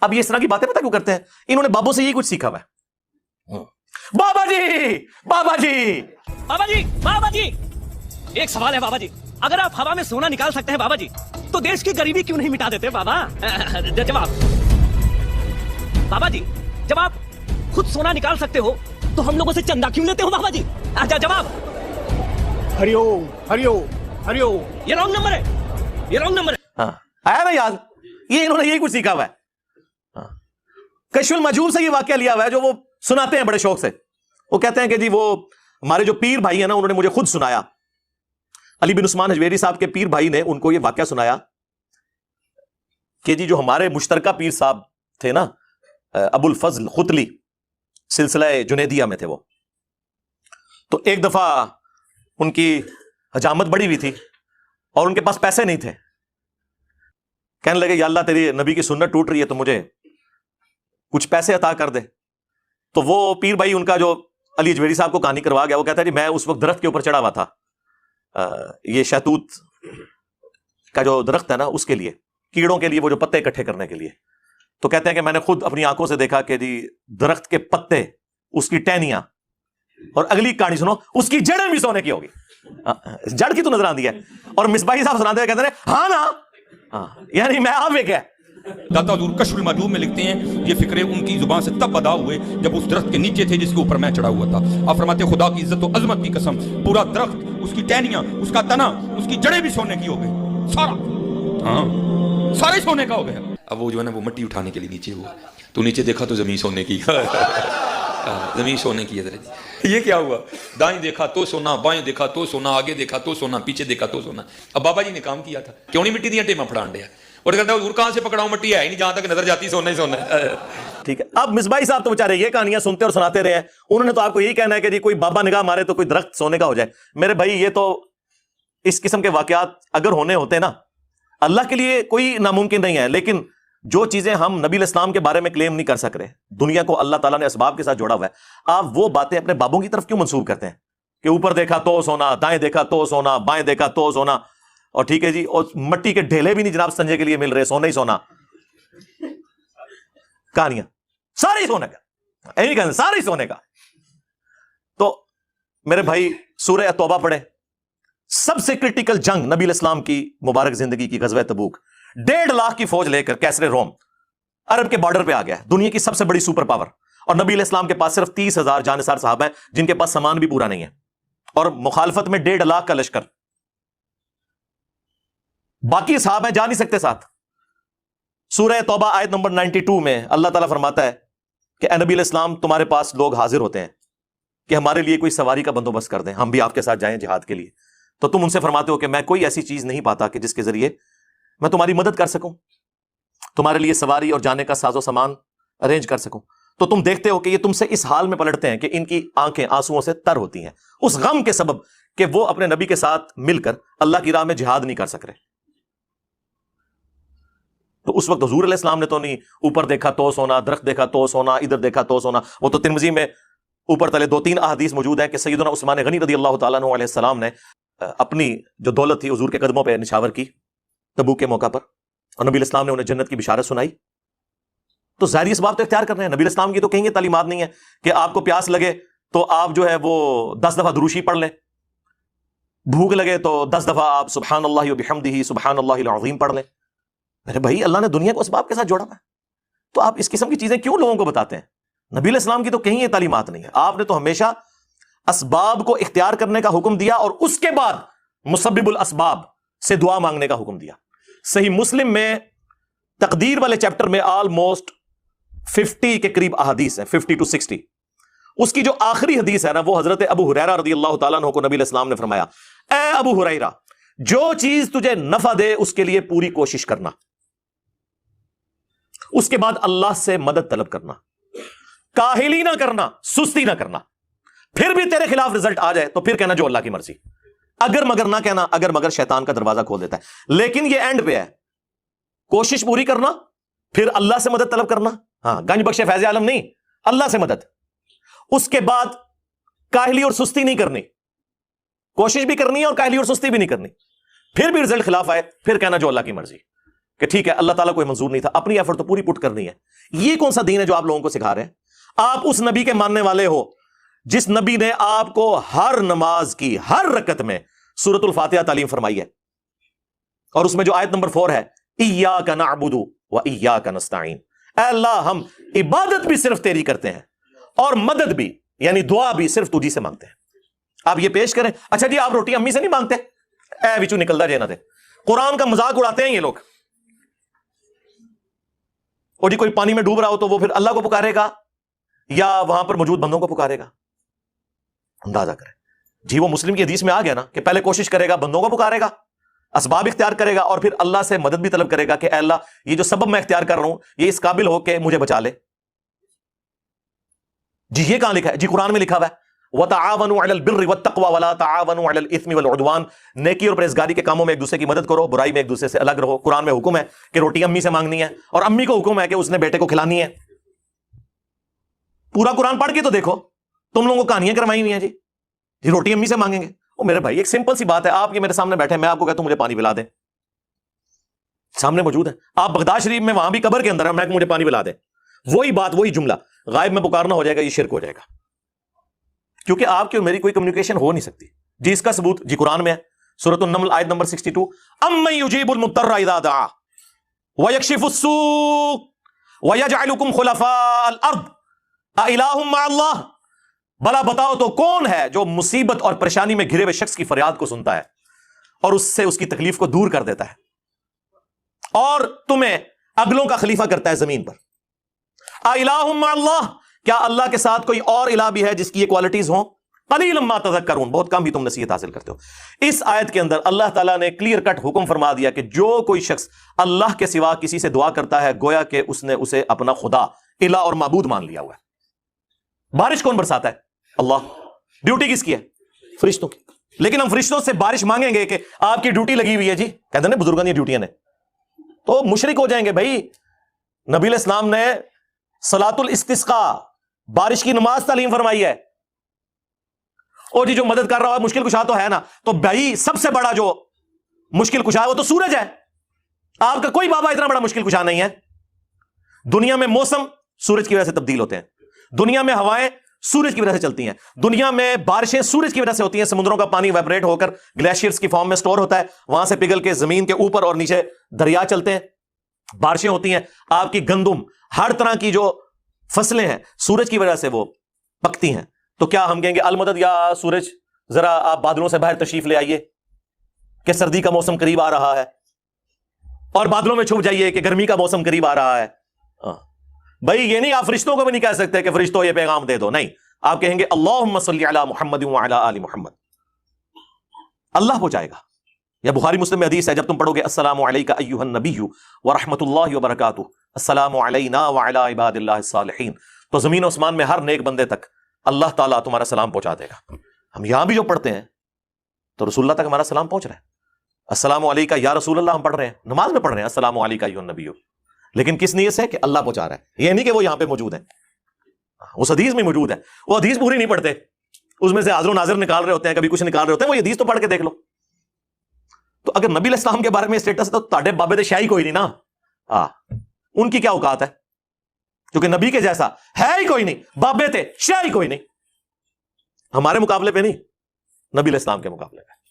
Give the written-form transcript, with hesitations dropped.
اب یہ اس طرح کی باتیں پتہ کیوں کرتے ہیں؟ انہوں نے بابوں سے یہی کچھ سیکھا ہوا ہے. بابا جی بابا جی بابا جی بابا جی ایک سوال ہے بابا جی، اگر آپ ہوا میں سونا نکال سکتے ہیں بابا جی تو دیش کی غریبی کیوں نہیں مٹا دیتے بابا؟ جواب بابا جی، جب آپ خود سونا نکال سکتے ہو تو ہم لوگوں سے چندہ کیوں لیتے ہو بابا جی؟ جواب ہری اوم ہری اوم ہری اوم. یہ رانگ نمبر ہے، یہ رانگ نمبر ہے. ہاں آیا نا یاد؟ یہ انہوں نے یہی کچھ سیکھا ہوا ہے. کشف المجوب سے یہ واقعہ لیا ہوا ہے جو وہ سناتے ہیں بڑے شوق سے. وہ کہتے ہیں کہ جی وہ ہمارے جو پیر بھائی ہیں نا، انہوں نے مجھے خود سنایا. علی بن عثمان حجویری صاحب کے پیر بھائی نے ان کو یہ واقعہ سنایا کہ جی جو ہمارے مشترکہ پیر صاحب تھے نا، ابو الفضل ختلی، سلسلہ جنیدیہ میں تھے وہ، تو ایک دفعہ ان کی حجامت بڑی ہوئی تھی اور ان کے پاس پیسے نہیں تھے. کہنے لگے یا اللہ تیری نبی کی سنت ٹوٹ رہی ہے تو مجھے کچھ پیسے عطا کر دے. تو وہ پیر بھائی ان کا جو علی حجویری صاحب کو کہانی کروا گیا، وہ کہتا ہے جی میں اس وقت درخت کے اوپر چڑھا ہوا تھا، یہ شہتوت کا جو درخت ہے نا اس کے لیے، کیڑوں کے لیے وہ جو پتے اکٹھے کرنے کے لیے. تو کہتے ہیں کہ میں نے خود اپنی آنکھوں سے دیکھا کہ جی درخت کے پتے، اس کی ٹہنیاں، اور اگلی کہانی سنو، اس کی جڑیں بھی سونے کی ہوگی. جڑ کی تو نظر آتی ہے. اور مصباحی صاحب سناتے ہیں، کہتے ہیں ہاں نا، یعنی میں آپ ایک ہے. داتا حضور کشف المجوب میں لکھتے ہیں یہ فکرے ان کی زبان سے تب ادا ہوئے جب اس درخت کے نیچے تھے جس کے اوپر میں چڑھا ہوا تھا. آپ فرماتے خدا کی عزت و عظمت کی قسم، پورا درخت، اس کی ٹہنیاں، اس کا تنا، اس کی جڑیں بھی سونے کی ہو گئی، سارا، ہاں سارے سونے کا ہو گیا. اب وہ جو ہے نا وہ مٹی اٹھانے کے لیے نیچے ہوا تو نیچے دیکھا تو زمین سونے کی. زمین سونے کی ہے. یہ کیا ہوا؟ دائیں دیکھا تو سونا، بائیں دیکھا تو سونا، آگے دیکھا تو سونا، پیچھے دیکھا تو سونا. اب بابا جی نے کام کیا تھا، کیوں نہیں مٹی دیا ٹیما پھڑان دیا؟ اور کہتا ہے کہاں سے پکڑاؤں، مٹی ہے ہی نہیں، جہاں تک نظر جاتی سونا ہی سونا ہے. ٹھیک ہے. اب مصباحی صاحب تو بیچارے یہ کہانیاں سنتے اور سناتے رہے ہیں، انہوں نے تو آپ کو یہی کہنا ہے کہ جی کوئی بابا نگاہ مارے تو کوئی درخت سونے کا ہو جائے. میرے بھائی یہ تو اس قسم کے واقعات اگر ہونے ہوتے نا، اللہ کے لیے کوئی ناممکن نہیں ہے، لیکن جو چیزیں ہم نبی الاسلام کے بارے میں کلیم نہیں کر سک رہے، دنیا کو اللہ تعالیٰ نے اسباب کے ساتھ جوڑا ہوا ہے، آپ وہ باتیں اپنے بابوں کی طرف کیوں منسوب کرتے ہیں کہ اوپر دیکھا تو سونا، دائیں دیکھا تو سونا، بائیں دیکھا تو سونا، اور ٹھیک ہے جی، اور مٹی کے ڈھیلے بھی نہیں جناب سنجے کے لیے مل رہے، سونا ہی سونا. کہانیاں سارے ہی سونے کا، ایسے کہتے سارے ہی سونے کا. تو میرے بھائی سورہ توبہ پڑھے. سب سے کرٹیکل جنگ نبی الاسلام کی مبارک زندگی کی غزوہ تبوک، 1.5 لاکھ کی فوج لے کر کیسر روم عرب کے بارڈر پہ آ گیا، دنیا کی سب سے بڑی سپر پاور، اور نبی علیہ السلام کے پاس صرف 30,000 جانثار صحابہ ہیں جن کے پاس سامان بھی پورا نہیں ہے، اور مخالفت میں 1.5 لاکھ کا لشکر. باقی صحابہ جا نہیں سکتے ساتھ. سورہ توبہ آیت نمبر 92 میں اللہ تعالیٰ فرماتا ہے کہ اے نبی علیہ السلام تمہارے پاس لوگ حاضر ہوتے ہیں کہ ہمارے لیے کوئی سواری کا بندوبست کر دیں، ہم بھی آپ کے ساتھ جائیں جہاد کے لیے. تو تم ان سے فرماتے ہو کہ میں کوئی ایسی چیز نہیں پاتا کہ جس کے ذریعے میں تمہاری مدد کر سکوں، تمہارے لیے سواری اور جانے کا ساز و سامان ارینج کر سکوں. تو تم دیکھتے ہو کہ یہ تم سے اس حال میں پلٹتے ہیں کہ ان کی آنکھیں آنسوؤں سے تر ہوتی ہیں، اس غم کے سبب کہ وہ اپنے نبی کے ساتھ مل کر اللہ کی راہ میں جہاد نہیں کر سک رہے. تو اس وقت حضور علیہ السلام نے تو نہیں اوپر دیکھا تو سونا، درخت دیکھا تو سونا، ادھر دیکھا تو سونا. وہ تو ترمذی میں اوپر تلے 2-3 احادیث موجود ہیں کہ سیدنا عثمان غنی رضی اللہ تعالیٰ عنہ علیہ السلام نے اپنی جو دولت تھی حضور کے قدموں پہ نشاور کی تبوک کے موقع پر، اور نبی الاسلام نے انہیں جنت کی بشارت سنائی. تو ظاہری اسباب تو اختیار کر رہے ہیں. نبی الاسلام کی تو کہیں یہ تعلیمات نہیں ہے کہ آپ کو پیاس لگے تو آپ جو ہے وہ 10 دفعہ دروشی پڑھ لیں، بھوک لگے تو 10 دفعہ آپ سبحان اللہ و بحمدہ سبحان اللہ العظیم پڑھ لیں. میرے بھائی اللہ نے دنیا کو اسباب کے ساتھ جوڑا ہے، تو آپ اس قسم کی چیزیں کیوں لوگوں کو بتاتے ہیں؟ نبی علیہ السلام کی تو کہیں یہ تعلیمات نہیں ہے. آپ نے تو ہمیشہ اسباب کو اختیار کرنے کا حکم دیا اور اس کے بعد مسبب الاسباب سے دعا مانگنے کا حکم دیا. صحیح مسلم میں تقدیر والے چیپٹر میں آلموسٹ 50 کے قریب احادیث ہیں، 50 to 60. اس کی جو آخری حدیث ہے نا، وہ حضرت ابو ہریرہ رضی اللہ تعالیٰ عنہ کو نبی علیہ السلام نے فرمایا، اے ابو ہریرہ جو چیز تجھے نفع دے اس کے لیے پوری کوشش کرنا، اس کے بعد اللہ سے مدد طلب کرنا، کاہلی نہ کرنا، سستی نہ کرنا. پھر بھی تیرے خلاف رزلٹ آ جائے تو پھر کہنا جو اللہ کی مرضی، اگر مگر نہ کہنا، اگر مگر شیطان کا دروازہ کھول دیتا ہے. لیکن یہ اینڈ پہ ہے، کوشش پوری کرنا، پھر اللہ سے مدد طلب کرنا. ہاں گنج بخش فیض عالم نہیں، اللہ سے مدد. اس کے بعد کاہلی اور سستی نہیں کرنی، کوشش بھی کرنی ہے اور کاہلی اور سستی بھی نہیں کرنی. پھر بھی رزلٹ خلاف آئے پھر کہنا جو اللہ کی مرضی. کہ ٹھیک ہے اللہ تعالیٰ کو منظور نہیں تھا, اپنی ایفرٹ تو پوری پٹ کرنی ہے. یہ کون سا دین ہے جو آپ لوگوں کو سکھا رہے ہیں؟ آپ اس نبی کے ماننے والے ہو جس نبی نے آپ کو ہر نماز کی ہر رکعت میں سورۃ الفاتحہ تعلیم فرمائی ہے, اور اس میں جو آیت نمبر 4 ہے, ایاک نعبد و ایاک نستعین, اے اللہ ہم عبادت بھی صرف تیری کرتے ہیں اور مدد بھی یعنی دعا بھی صرف تجھی سے مانگتے ہیں. آپ یہ پیش کریں, اچھا جی آپ روٹی امی سے نہیں مانگتے, اے وچو نکلدا جے نہ دے. قرآن کا مذاق اڑاتے ہیں یہ لوگ. اور جی کوئی پانی میں ڈوب رہا ہو تو وہ پھر اللہ کو پکارے گا یا وہاں پر موجود بندوں کو پکارے گا؟ اندازہ کریں جی. وہ مسلم کی حدیث میں آ گیا نا کہ پہلے کوشش کرے گا, بندوں کو پکارے گا, اسباب اختیار کرے گا, اور پھر اللہ سے مدد بھی طلب کرے گا کہ اے اللہ یہ جو سبب میں اختیار کر رہا ہوں یہ اس قابل ہو کہ مجھے بچا لے. جی یہ کہاں لکھا ہے؟ جی قرآن میں لکھا ہوا ہے وَتَعَاوَنُوا عَلَى الْبِرِّ وَالتَّقْوَى وَلَا تَعَاوَنُوا عَلَى الْإِثْمِ وَالْعُدْوَانِ, نیکی اور پرہیزگاری کے کاموں میں ایک دوسرے کی مدد کرو, برائی میں ایک دوسرے سے الگ رہو. قرآن میں حکم ہے کہ روٹی امی سے مانگنی ہے, اور امی کو حکم ہے کہ اس نے بیٹے کو کھلانی ہے. پورا قرآن پڑھ کے تو دیکھو, تم لوگوں کو کہانیاں کروائی ہوئی ہیں جی روٹی امی سے مانگیں گے. او میرے بھائی ایک سمپل سی بات ہے, آپ یہ میرے سامنے بیٹھے, میں آپ کو کہتا ہوں مجھے پانی پلا دیں, سامنے موجود ہے. آپ بغداد شریف میں وہاں بھی قبر کے اندر ہے, میں مجھے پانی پلا دیں, وہی بات وہی جملہ غائب میں پکارنا ہو جائے گا, یہ شرک ہو جائے گا, کیونکہ آپ کی اور میری کوئی کمیونیکیشن ہو نہیں سکتی. جی اس کا ثبوت جی قرآن میں ہے, سورۃ النمل آیت نمبر 62, امن یجیب المضطر اذا دعا ویکشف السوء ویجعلکم خلفاء الارض االہ مع اللہ, بلا بتاؤ تو کون ہے جو مصیبت اور پریشانی میں گھرے ہوئے شخص کی فریاد کو سنتا ہے اور اس سے اس کی تکلیف کو دور کر دیتا ہے, اور تمہیں اگلوں کا خلیفہ کرتا ہے زمین پر. االہ مع اللہ, کیا اللہ کے ساتھ کوئی اور الہ بھی ہے جس کی یہ کوالٹیز ہوں؟ قلیلا ما تذکرون, بہت کم ہی تم نصیحت حاصل کرتے ہو. اس آیت کے اندر اللہ تعالیٰ نے کلیئر کٹ حکم فرما دیا کہ جو کوئی شخص اللہ کے سوا کسی سے دعا کرتا ہے گویا کہ اس نے اسے اپنا خدا, الہ اور معبود مان لیا ہوا ہے. بارش کون برساتا ہے؟ اللہ. ڈیوٹی کس کی ہے؟ فرشتوں کی. لیکن ہم فرشتوں سے بارش مانگیں گے کہ آپ کی ڈیوٹی لگی ہوئی ہے جی, کہتے ہیں بزرگوں کی ڈیوٹیاں نے, تو مشرک ہو جائیں گے بھائی. نبی علیہ السلام نے صلاۃ الاستسقاء بارش کی نماز تعلیم فرمائی ہے. اور جی جو مدد کر رہا ہے مشکل کشا تو ہے نا, تو بھائی سب سے بڑا جو مشکل کشا ہے وہ تو سورج ہے. آپ کا کوئی بابا اتنا بڑا مشکل کشا نہیں ہے. دنیا میں موسم سورج کی وجہ سے تبدیل ہوتے ہیں, دنیا میں ہوائیں سورج کی وجہ سے چلتی ہیں, دنیا میں بارشیں سورج کی وجہ سے ہوتی ہیں. سمندروں کا پانی ویبریٹ ہو کر گلیشیئرز کی فارم میں سٹور ہوتا ہے, وہاں سے پگھل کے زمین کے اوپر اور نیچے دریا چلتے ہیں, بارشیں ہوتی ہیں. آپ کی گندم ہر طرح کی جو فصلیں ہیں سورج کی وجہ سے وہ پکتی ہیں. تو کیا ہم کہیں گے المدد یا سورج ذرا آپ بادلوں سے باہر تشریف لے آئیے کہ سردی کا موسم قریب آ رہا ہے, اور بادلوں میں چھپ جائیے کہ گرمی کا موسم قریب آ رہا ہے؟ بھائی یہ نہیں, آپ فرشتوں کو بھی نہیں کہہ سکتے کہ فرشتوں یہ پیغام دے دو, نہیں, آپ کہیں گے اللہم صلی علی محمد وعلی آل محمد, اللہ پہنچائے گا. یا بخاری مسلم میں حدیث ہے, جب تم پڑھو گے السلام علیک ایھا النبی ورحمۃ اللہ وبرکاتہ, السلام علینا وعلی عباد اللہ الصالحین, تو زمین و آسمان میں ہر نیک بندے تک اللہ تعالیٰ تمہارا سلام پہنچا دے گا. ہم یہاں بھی جو پڑھتے ہیں تو رسول اللہ تک ہمارا سلام پہنچ رہا ہے. السلام علیکہ یا رسول اللہ ہم پڑھ رہے ہیں, نماز میں پڑھ رہے ہیں السلام علیکہ ایھا النبی, لیکن کس نیت سے؟ کہ اللہ پہنچا رہا ہے. یہ نہیں کہ وہ یہاں پہ موجود ہے, اس حدیث میں موجود ہے. وہ حدیث پوری نہیں پڑھتے, اس میں سے حاضر و ناظر نکال رہے ہوتے ہیں, کبھی کچھ نکال رہے ہوتے ہیں. وہ حدیث تو پڑھ کے دیکھ لو. تو اگر نبی علیہ السلام کے بارے میں اسٹیٹس تو تاڑے بابے دے شاہی کوئی نہیں نا, ان کی کیا اوقات ہے, کیونکہ نبی کے جیسا ہے ہی کوئی نہیں. بابے تھے, شاہی کوئی نہیں, ہمارے مقابلے پہ نہیں, نبی علیہ السلام کے مقابلے پہ.